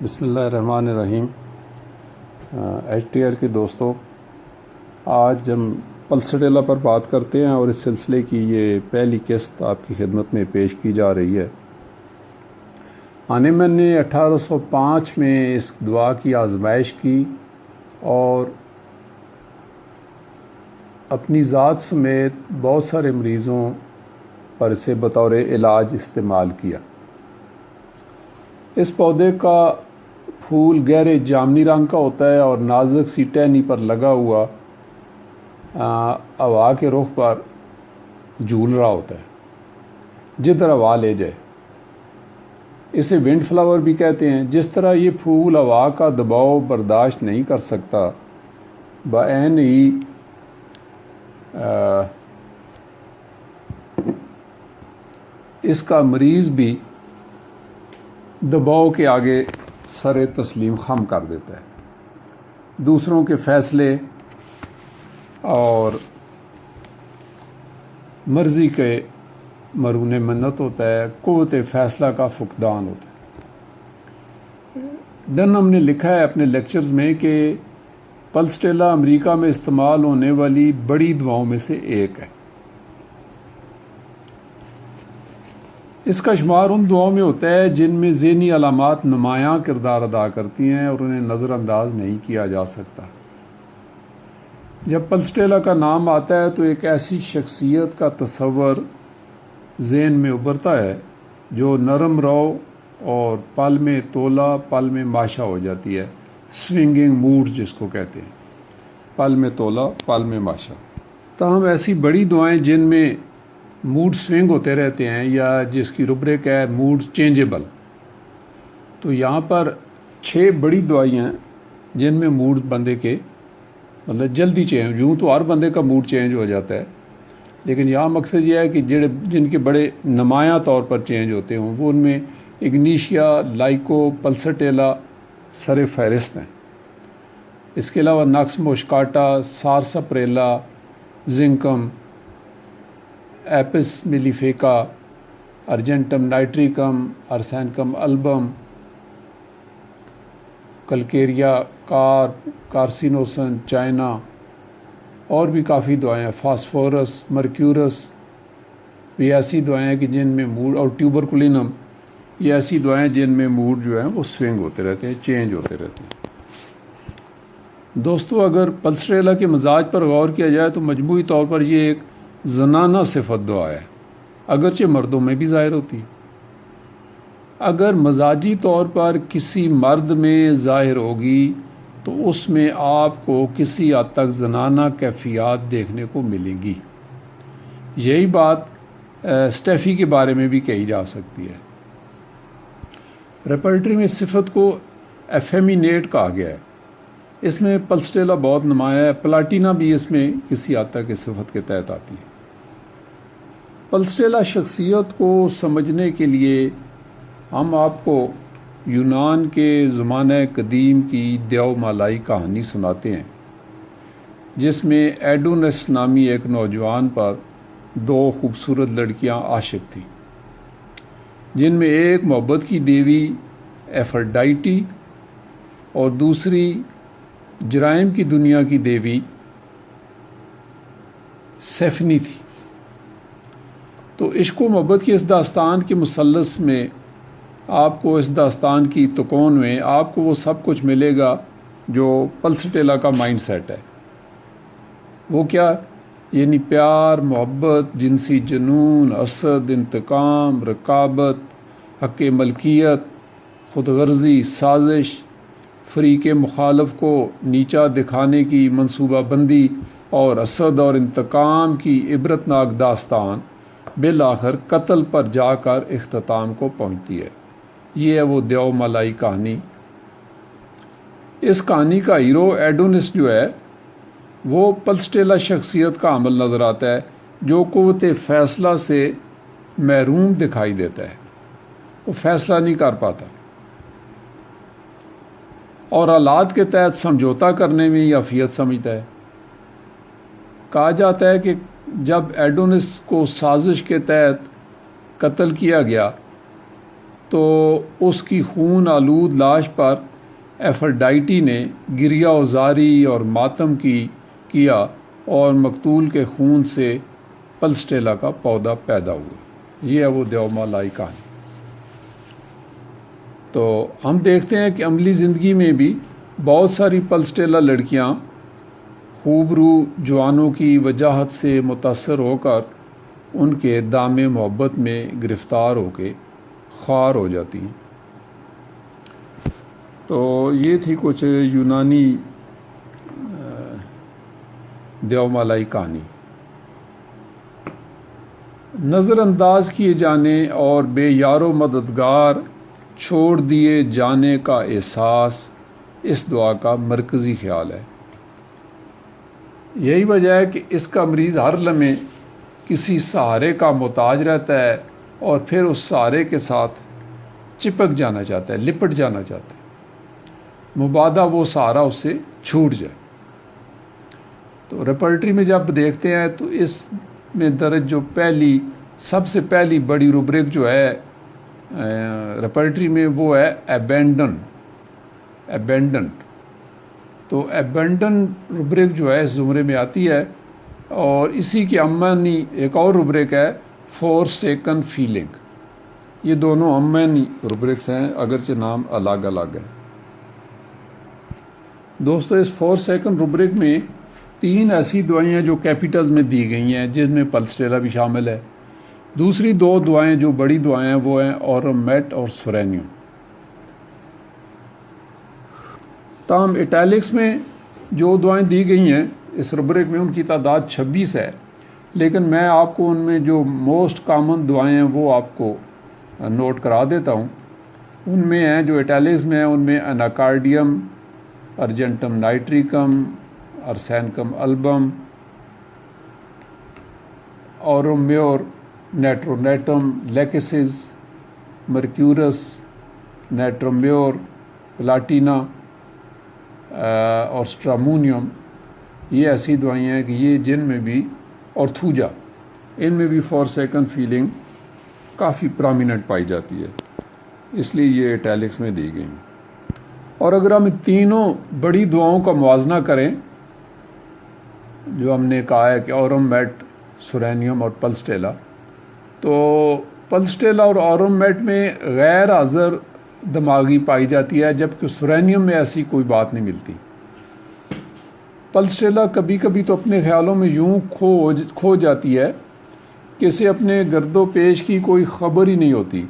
بسم اللہ الرحمن الرحیم۔ ایچ ٹی آر کے دوستوں، آج ہم پلسٹیلا پر بات کرتے ہیں اور اس سلسلے کی یہ پہلی قسط آپ کی خدمت میں پیش کی جا رہی ہے۔ ہانیمن نے 1805 میں اس دوا کی آزمائش کی اور اپنی ذات سمیت بہت سارے مریضوں پر اسے بطور علاج استعمال کیا۔ اس پودے کا پھول گہرے جامنی رنگ کا ہوتا ہے اور نازک سی ٹہنی پر لگا ہوا ہوا کے رخ پر جھول رہا ہوتا ہے جدھر ہوا لے جائے۔ اسے ونڈ فلاور بھی کہتے ہیں۔ جس طرح یہ پھول ہوا کا دباؤ برداشت نہیں کر سکتا، بعین ہی اس کا مریض بھی دباؤ کے آگے سر تسلیم خم کر دیتا ہے۔ دوسروں کے فیصلے اور مرضی کے مرہون منت ہوتا ہے، قوت فیصلہ کا فقدان ہوتا ہے۔ ڈنہم نے لکھا ہے اپنے لیکچرز میں کہ پلسٹیلا امریکہ میں استعمال ہونے والی بڑی دواؤں میں سے ایک ہے۔ اس کا شمار ان دعاؤں میں ہوتا ہے جن میں ذہنی علامات نمایاں کردار ادا کرتی ہیں اور انہیں نظر انداز نہیں کیا جا سکتا۔ جب پلسٹیلا کا نام آتا ہے تو ایک ایسی شخصیت کا تصور ذہن میں ابھرتا ہے جو نرم رو اور پل میں تولا پل میں ماشا ہو جاتی ہے۔ سوئنگنگ موڈ جس کو کہتے ہیں، پل میں تولا پل میں ماشا۔ تاہم ایسی بڑی دعائیں جن میں موڈ سوئنگ ہوتے رہتے ہیں یا جس کی روبرک ہے موڈ چینجیبل، تو یہاں پر 6 بڑی دعائیں ہیں جن میں موڈ بندے کے جلدی چینج، یوں تو ہر بندے کا موڈ چینج ہو جاتا ہے، لیکن یہاں مقصد یہ ہے کہ جن کے بڑے نمایاں طور پر چینج ہوتے ہوں وہ ان میں اگنیشیا، لائکو، پلسٹیلا سر فہرست ہیں۔ اس کے علاوہ نکس موشکاٹا، سارسپریلا، زنکم، ایپس میلیفیکا، ارجنٹم نائٹریکم، ارسینکم البم، کلکیریا، کارسینوسن، چائنا، اور بھی کافی دعائیں ہیں۔ فاسفورس، مرکیورس بھی ایسی دعائیں ہیں کہ جن میں موڈ، اور ٹیوبرکلینم، یہ ایسی دعائیں جن میں موڈ جو ہیں وہ سوئنگ ہوتے رہتے ہیں، چینج ہوتے رہتے ہیں۔ دوستو، اگر پلسٹیلا کے مزاج پر غور کیا جائے تو مجموعی طور پر یہ ایک زنانہ صفت دعا ہے، اگرچہ مردوں میں بھی ظاہر ہوتی ہے۔ اگر مزاجی طور پر کسی مرد میں ظاہر ہوگی تو اس میں آپ کو کسی حد تک زنانہ کیفیات دیکھنے کو ملیں گی۔ یہی بات اسٹیفی کے بارے میں بھی کہی جا سکتی ہے۔ ریپرٹری میں صفت کو ایفیمینیٹ کہا گیا ہے۔ اس میں پلسٹیلا بہت نمایاں ہے۔ پلاٹینا بھی اس میں کسی حد تک اس صفت کے تحت آتی ہے۔ پلسٹیلا شخصیت کو سمجھنے کے لیے ہم آپ کو یونان کے زمانہ قدیم کی دیو مالائی کہانی سناتے ہیں، جس میں ایڈونس نامی ایک نوجوان پر 2 خوبصورت لڑکیاں عاشق تھیں، جن میں ایک محبت کی دیوی ایفرڈائٹی اور دوسری جرائم کی دنیا کی دیوی سیفنی تھی۔ تو عشق و محبت کی اس داستان کے مثلث میں آپ کو، اس داستان کی تکون میں آپ کو وہ سب کچھ ملے گا جو پلسٹیلا کا مائنڈ سیٹ ہے۔ وہ کیا؟ یعنی پیار، محبت، جنسی جنون، حسد، انتقام، رقابت، حق ملکیت، خود غرضی، سازش، فریق مخالف کو نیچا دکھانے کی منصوبہ بندی اور حسد اور انتقام کی عبرتناک داستان بالآخر قتل پر جا کر اختتام کو پہنچتی ہے۔ یہ ہے وہ دیو مالائی کہانی۔ اس کہانی کا ہیرو ایڈونس جو ہے وہ پلسٹیلا شخصیت کا حامل نظر آتا ہے، جو قوت فیصلہ سے محروم دکھائی دیتا ہے۔ وہ فیصلہ نہیں کر پاتا اور حالات کے تحت سمجھوتا کرنے میں ہی عافیت سمجھتا ہے۔ کہا جاتا ہے کہ جب ایڈونس کو سازش کے تحت قتل کیا گیا تو اس کی خون آلود لاش پر ایفرڈائٹی نے گریہ وزاری اور ماتم کیا اور مقتول کے خون سے پلسٹیلا کا پودا پیدا ہوا۔ یہ ہے وہ دیومالائی کہانی۔ تو ہم دیکھتے ہیں کہ عملی زندگی میں بھی بہت ساری پلسٹیلا لڑکیاں خوبرو جوانوں کی وجاہت سے متاثر ہو کر ان کے دام محبت میں گرفتار ہو کے خوار ہو جاتی ہیں۔ تو یہ تھی کچھ یونانی دیومالائی کہانی۔ نظر انداز کیے جانے اور بے یار و مددگار چھوڑ دیے جانے کا احساس اس دعا کا مرکزی خیال ہے۔ یہی وجہ ہے کہ اس کا مریض ہر لمحے کسی سہارے کا محتاج رہتا ہے اور پھر اس سہارے کے ساتھ چپک جانا چاہتا ہے، لپٹ جانا چاہتا ہے، مبادا وہ سہارا اس سے چھوٹ جائے۔ تو ریپرٹری میں جب دیکھتے ہیں تو اس میں درج جو سب سے پہلی بڑی روبرک جو ہے ریپرٹری میں وہ ہے ایبینڈنٹ۔ تو ایبینڈن روبرک جو ہے اس زمرے میں آتی ہے، اور اسی کی امانی ایک اور روبرک ہے فورسیکن فیلنگ۔ یہ دونوں امانی روبرکس ہیں اگرچہ نام الگ الگ ہیں۔ دوستو اس فورسیکن روبرک میں 3 ایسی دعائیں ہیں جو کیپیٹلز میں دی گئی ہیں، جس میں پلسٹیلا بھی شامل ہے۔ دوسری 2 دعائیں جو بڑی دعائیں ہیں وہ ہیں اورم میٹ اور سورینیوم۔ تاہم اٹیلکس میں جو دعائیں دی گئی ہیں اس روبرک میں ان کی تعداد 26 ہے، لیکن میں آپ کو ان میں جو موسٹ کامن دعائیں ہیں وہ آپ کو نوٹ کرا دیتا ہوں۔ ان میں ہیں جو اٹیلکس میں ہیں، ان میں اناکارڈیم، ارجنٹم نائٹریکم، ارسینکم album, Oram Mayur, نیٹرونیٹم لیکسز، مرکیورس، نیٹرم Mayur, Platina اور سٹرامونیم۔ یہ ایسی دعائیں ہیں کہ یہ جن میں بھی، اور تھوجا، ان میں بھی فورسیکن فیلنگ کافی پرامیننٹ پائی جاتی ہے، اس لیے یہ اٹیلکس میں دی گئی ہیں۔ اور اگر ہم تینوں بڑی دعاؤں کا موازنہ کریں جو ہم نے کہا ہے کہ اورم میٹ، سورینیوم اور پلسٹیلا، تو پلسٹیلا اور اورم میٹ میں غیر حاضر دماغی پائی جاتی ہے، جبکہ سورینیوم میں ایسی کوئی بات نہیں ملتی۔ پلسٹیلا کبھی کبھی تو اپنے خیالوں میں یوں کھو جاتی ہے کہ اسے اپنے گرد و پیش کی کوئی خبر ہی نہیں ہوتی،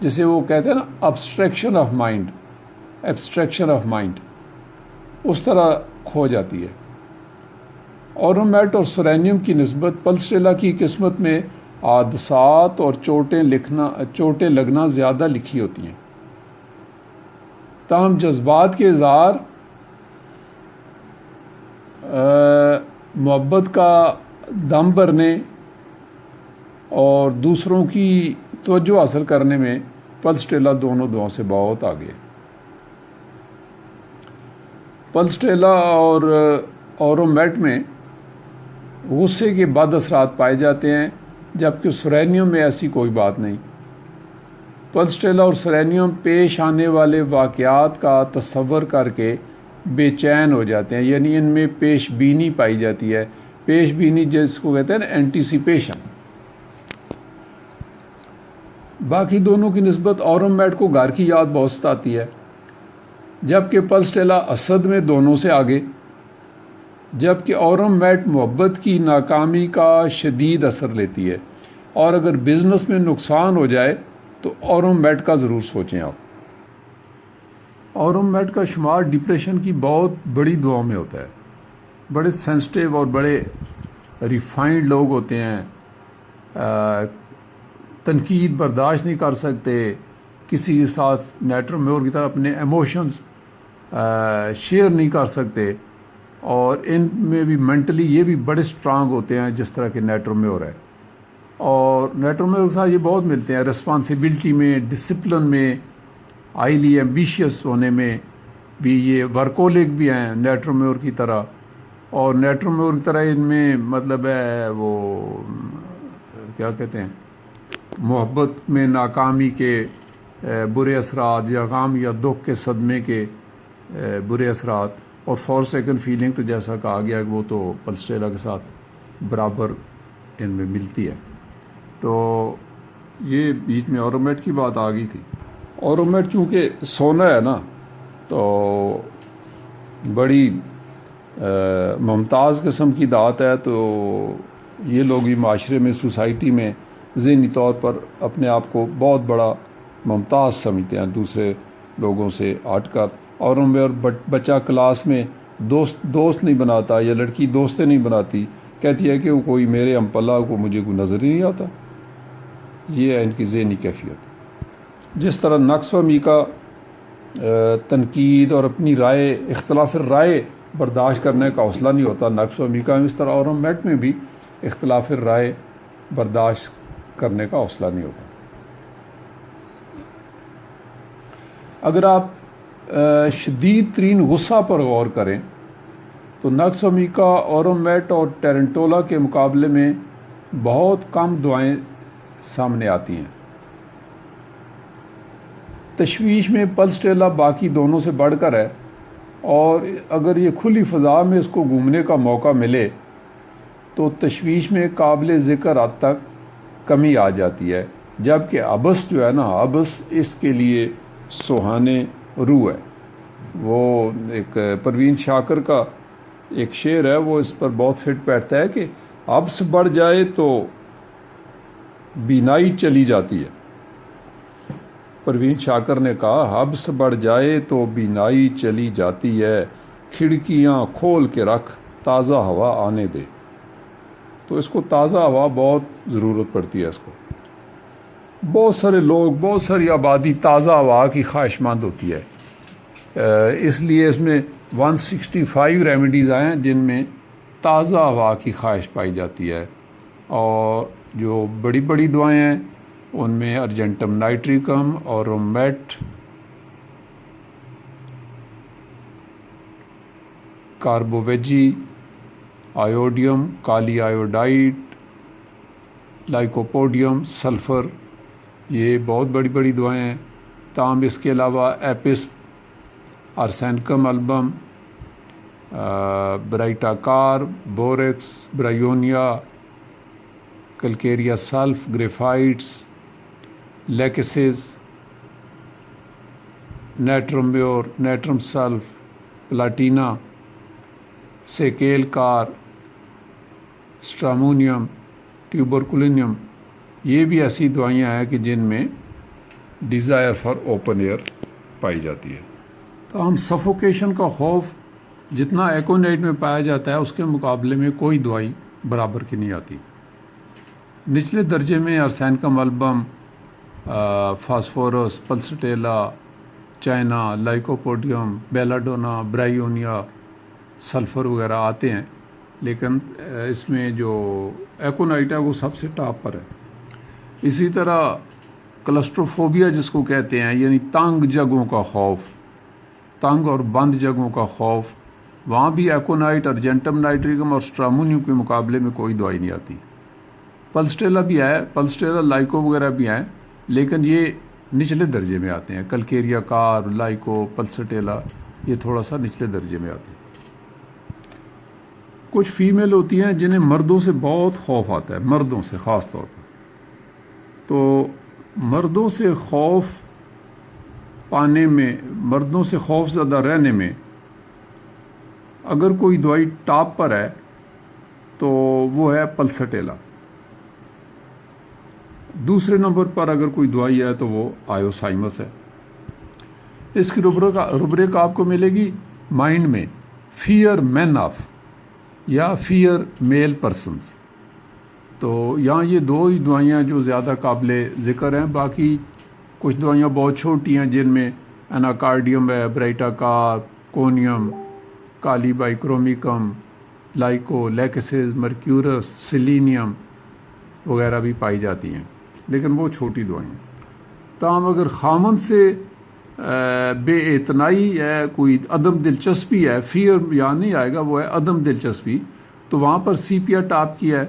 جسے وہ کہتے ہیں نا ایبسٹریکشن آف مائنڈ، اس طرح کھو جاتی ہے۔ اورم میٹ اور سورینیوم کی نسبت پلسٹیلا کی قسمت میں حادثات اور چوٹیں لگنا زیادہ لکھی ہوتی ہیں، تاہم جذبات کے اظہار، محبت کا دم بھرنے اور دوسروں کی توجہ حاصل کرنے میں پلسٹیلا دونوں دعاؤں سے بہت آگے۔ پلسٹیلا اور اورم میٹ میں غصے کے بد اثرات پائے جاتے ہیں، جبکہ سورینیوم میں ایسی کوئی بات نہیں۔ پلسٹیلا اور سورینیوم پیش آنے والے واقعات کا تصور کر کے بے چین ہو جاتے ہیں، یعنی ان میں پیش بینی پائی جاتی ہے، پیش بینی جس کو کہتے ہیں نا اینٹیسپیشن۔ باقی دونوں کی نسبت اورم میٹ کو گھر کی یاد بہت ستاتی ہے، جبکہ پلسٹیلا اسد میں دونوں سے آگے، جبکہ اورم میٹ محبت کی ناکامی کا شدید اثر لیتی ہے، اور اگر بزنس میں نقصان ہو جائے تو اورم میٹ کا ضرور سوچیں آپ۔ اورم میٹ کا شمار ڈپریشن کی بہت بڑی دعاؤں میں ہوتا ہے۔ بڑے سینسٹیو اور بڑے ریفائنڈ لوگ ہوتے ہیں، تنقید برداشت نہیں کر سکتے، کسی کے ساتھ نیٹرم میور کی طرح اپنے ایموشنز شیئر نہیں کر سکتے، اور ان میں بھی مینٹلی یہ بھی بڑے سٹرانگ ہوتے ہیں جس طرح کہ نیٹرم میور ہے۔ اور نیٹرم میور کے ساتھ یہ بہت ملتے ہیں، رسپانسبلٹی میں، ڈسپلن میں، ہائیلی ایمبیشیس ہونے میں بھی یہ ورکولک بھی ہیں نیٹرم میور کی طرح، اور نیٹرم میور کی طرح ان میں مطلب ہے وہ کیا کہتے ہیں، محبت میں ناکامی کے برے اثرات یا غم یا دکھ کے صدمے کے برے اثرات، اور فور سیکنڈ فیلنگ تو جیسا کہا گیا کہ وہ تو پلسٹریلا کے ساتھ برابر ان میں ملتی ہے۔ تو یہ بیچ میں اورومیٹ کی بات آ گئی تھی۔ اورومیٹ چونکہ سونا ہے نا، تو بڑی ممتاز قسم کی دھات ہے، تو یہ لوگ بھی معاشرے میں، سوسائٹی میں ذہنی طور پر اپنے آپ کو بہت بڑا ممتاز سمجھتے ہیں دوسرے لوگوں سے ہٹ کر، اور ان میں اور بچہ کلاس میں دوست نہیں بناتا، یا لڑکی دوستیں نہیں بناتی، کہتی ہے کہ وہ کوئی میرے امپلہ کو مجھے کوئی نظر ہی نہیں آتا۔ یہ ہے ان کی ذہنی کیفیت۔ جس طرح نقص فہمی کا تنقید اور اپنی رائے، اختلاف رائے برداشت کرنے کا حوصلہ نہیں ہوتا نقص فہمی کا، اس طرح اورومیٹ میں بھی اختلاف رائے برداشت کرنے کا حوصلہ نہیں ہوتا۔ اگر آپ شدید ترین غصہ پر غور کریں تو نقص فہمی کا اورومیٹ اور ٹیرنٹولا کے مقابلے میں بہت کم دعائیں سامنے آتی ہیں۔ تشویش میں پلسٹریلا باقی دونوں سے بڑھ کر ہے، اور اگر یہ کھلی فضا میں اس کو گھومنے کا موقع ملے تو تشویش میں قابل ذکر حد تک کمی آ جاتی ہے، جبکہ ابس جو ہے نا، ابس اس کے لیے سوہانے روح ہے۔ وہ ایک پروین شاکر کا ایک شعر ہے، وہ اس پر بہت فٹ بیٹھتا ہے کہ ابس بڑھ جائے تو بینائی چلی جاتی ہے۔ پروین شاکر نے کہا ابس بڑھ جائے تو بینائی چلی جاتی ہے، کھڑکیاں کھول کے رکھ تازہ ہوا آنے دے۔ تو اس کو تازہ ہوا بہت ضرورت پڑتی ہے اس کو۔ بہت سارے لوگ، بہت ساری آبادی تازہ ہوا کی خواہش مند ہوتی ہے، اس لیے اس میں 165 ریمیڈیز آئے ہیں جن میں تازہ ہوا کی خواہش پائی جاتی ہے۔ اور جو بڑی بڑی دعائیں ہیں ان میں ارجنٹم نائٹریکم، اورومیٹ، کاربوویجی، آیوڈیم، کالی آیوڈائٹ، لائکوپوڈیم، سلفر، یہ بہت بڑی بڑی دعائیں ہیں۔ تاہم اس کے علاوہ ایپس، آرسینکم البم، برائٹا کار، بوریکس، برائیونیا، کلکیریا سلف، گریفائٹس، لیکسز، نیٹرم بیور، نیٹرم سلف، پلاٹینا، سیکیل کار، اسٹرامونیم، ٹیوبرکلینیم، یہ بھی ایسی دوائیاں ہیں کہ جن میں ڈیزائر فار اوپن ایئر پائی جاتی ہے۔ تاہم سفوکیشن کا خوف جتنا ایکونائٹ میں پایا جاتا ہے اس کے مقابلے میں کوئی دوائی برابر کی نہیں آتی۔ نچلے درجے میں ارسینکم البم، فاسفورس، پلسٹیلا، چائنا، لائکوپوڈیم، بیلاڈونا، برائیونیا، سلفر وغیرہ آتے ہیں، لیکن اس میں جو ایکونائٹ ہے وہ سب سے ٹاپ پر ہے۔ اسی طرح کلسٹروفوبیا جس کو کہتے ہیں، یعنی تنگ جگہوں کا خوف، تنگ اور بند جگہوں کا خوف، وہاں بھی ایکونائٹ، ارجنٹم نائٹریکم اور اسٹرامونیم کے مقابلے میں کوئی دوائی نہیں آتی۔ پلسٹریلا بھی ہے، پلسٹریلا، لائکو وغیرہ بھی ہیں، لیکن یہ نچلے درجے میں آتے ہیں۔ کلکیریا کار، لائکو، پلسٹریلا، یہ تھوڑا سا نچلے درجے میں آتے ہیں۔ کچھ فیمیل ہوتی ہیں جنہیں مردوں سے بہت خوف آتا ہے، مردوں سے خاص طور پر۔ تو مردوں سے خوف پانے میں، مردوں سے خوف زدہ رہنے میں اگر کوئی دوائی ٹاپ پر ہے تو وہ ہے پلسٹیلا۔ دوسرے نمبر پر اگر کوئی دوائی ہے تو وہ آیوسائمس ہے۔ اس کی روبرک آپ کو ملے گی مائنڈ میں، فیئر مین آف یا فیئر میل پرسنز۔ تو یہاں یہ دو ہی دوائیاں جو زیادہ قابل ذکر ہیں، باقی کچھ دوائیاں بہت چھوٹی ہیں جن میں اناکارڈیم ہے، برائٹا کار، کونیم، کالی بائکرومیکم، لائکو، لیکسز، مرکیورس، سیلینیم وغیرہ بھی پائی جاتی ہیں، لیکن وہ چھوٹی دوائیں ہیں۔ تاہم اگر خامن سے بے اعتنائی ہے، کوئی عدم دلچسپی ہے، فیئر یہاں نہیں آئے گا، وہ ہے عدم دلچسپی، تو وہاں پر سیپیا ٹاپ کی ہے۔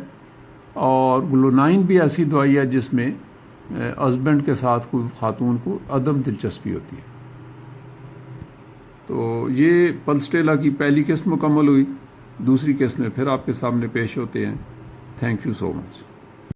اور گلونائن بھی ایسی دوائی ہے جس میں ہسبینڈ کے ساتھ کوئی خاتون کو عدم دلچسپی ہوتی ہے. تو یہ پلسٹیلا کی پہلی قسط مکمل ہوئی. دوسری قسط میں پھر آپ کے سامنے پیش ہوتے ہیں. Thank you so much.